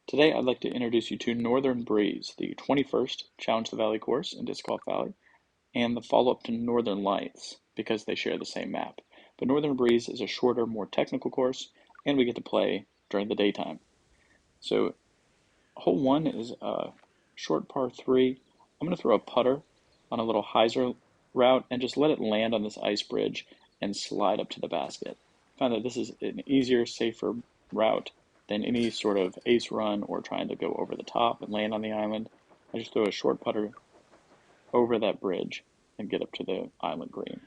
Today I'd like to introduce you to Northern Breeze, the 21st Challenge the Valley course in Disc Golf Valley, and the follow-up to Northern Lights because they share the same map. But Northern Breeze is a shorter, more technical course, and we get to play during the daytime. So hole 1 is a short par 3. I'm going to throw a putter on a little hyzer route and just let it land on this ice bridge and slide up to the basket. I found that this is an easier, safer route than any sort of ace run or trying to go over the top and land on the island. I just throw a short putter over that bridge and get up to the island green.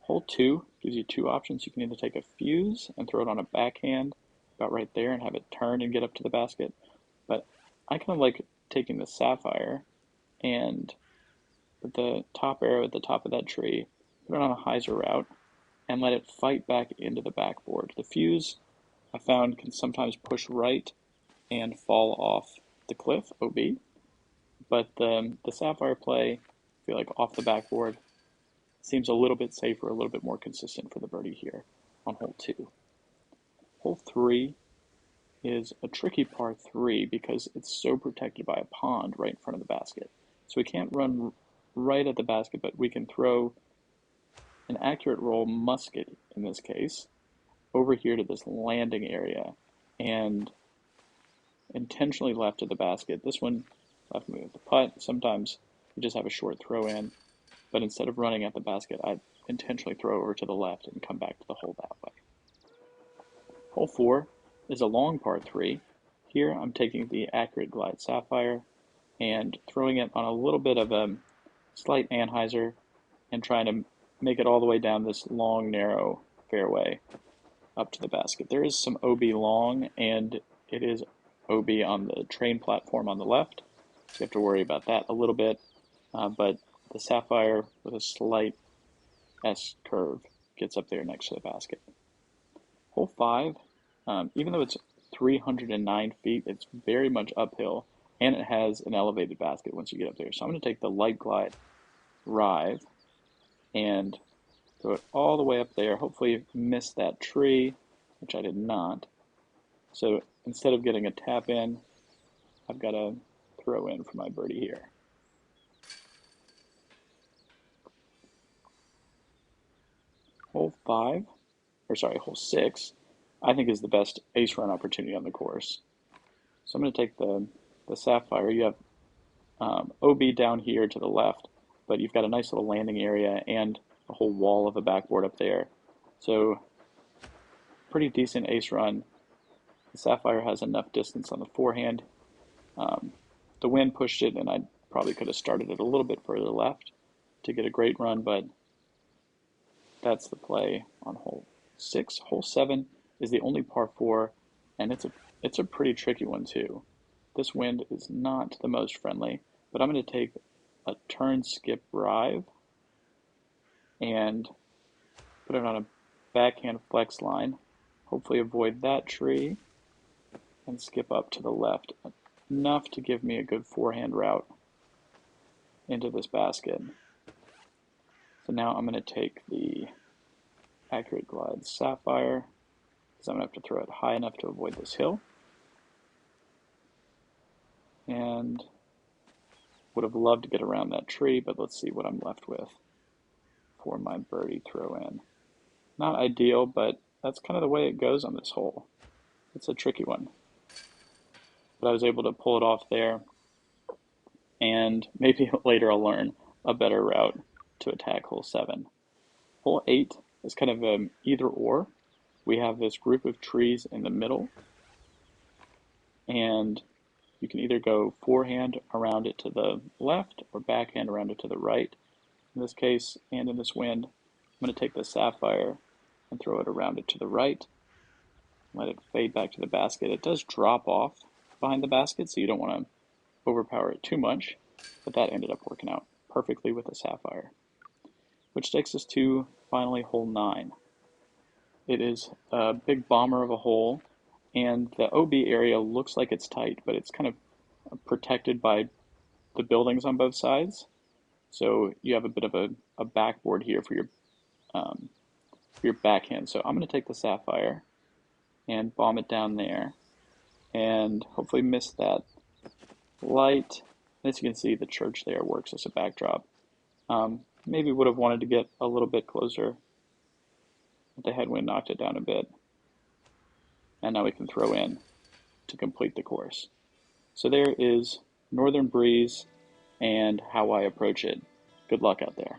Hole 2 gives you two options. You can either take a fuse and throw it on a backhand about right there and have it turn and get up to the basket. But I kind of like taking the sapphire and put the top arrow at the top of that tree, put it on a hyzer route, and let it fight back into the backboard. The fuse, I found, can sometimes push right and fall off the cliff, OB, but the sapphire play, I feel like off the backboard, seems a little bit safer, a little bit more consistent for the birdie here on hole 2. Hole 3 is a tricky par 3 because it's so protected by a pond right in front of the basket. So we can't run right at the basket, but we can throw an accurate roll musket, in this case, over here to this landing area and intentionally left of the basket. This one left me with the putt. Sometimes we just have a short throw in, but instead of running at the basket, I intentionally throw over to the left and come back to the hole that way. Hole 4 is a long par 3. Here I'm taking the Accurate Glide Sapphire and throwing it on a little bit of a slight anhyzer and trying to make it all the way down this long, narrow fairway up to the basket. There is some OB long, and it is OB on the train platform on the left, so you have to worry about that a little bit, but the sapphire with a slight S curve gets up there next to the basket. Hole 5, even though it's 309 feet, it's very much uphill, and it has an elevated basket once you get up there. So I'm going to take the Light Glide Rive and throw it all the way up there. Hopefully miss that tree, which I did not. So instead of getting a tap in, I've got a throw in for my birdie here. Hole 6, I think is the best ace run opportunity on the course. So I'm going to take the sapphire. You have OB down here to the left, but you've got a nice little landing area and a whole wall of a backboard up there. So pretty decent ace run. The sapphire has enough distance on the forehand. The wind pushed it, and I probably could have started it a little bit further left to get a great run, but that's the play on hole 6. Hole 7 is the only par 4, and it's a pretty tricky one too. This wind is not the most friendly, but I'm going to take a turn skip rive and put it on a backhand flex line, hopefully avoid that tree, and skip up to the left enough to give me a good forehand route into this basket. So now I'm going to take the Accurate Glide Sapphire, because I'm going to have to throw it high enough to avoid this hill. And would have loved to get around that tree, but let's see what I'm left with for my birdie throw in. Not ideal, but that's kind of the way it goes on this hole. It's a tricky one. But I was able to pull it off there, and maybe later I'll learn a better route to attack hole 7. Hole 8 is kind of either or. We have this group of trees in the middle, and you can either go forehand around it to the left or backhand around it to the right. In this case, and in this wind, I'm going to take the sapphire and throw it around it to the right. Let it fade back to the basket. It does drop off behind the basket, so you don't want to overpower it too much, but that ended up working out perfectly with the sapphire. Which takes us to, finally, hole 9. It is a big bomber of a hole, and the OB area looks like it's tight, but it's kind of protected by the buildings on both sides. So you have a bit of a backboard here for your backhand. So I'm going to take the sapphire and bomb it down there and hopefully missed that light. As you can see, the church there works as a backdrop. Maybe would have wanted to get a little bit closer, but the headwind knocked it down a bit. And now we can throw in to complete the course. So there is Northern Breeze and how I approach it. Good luck out there.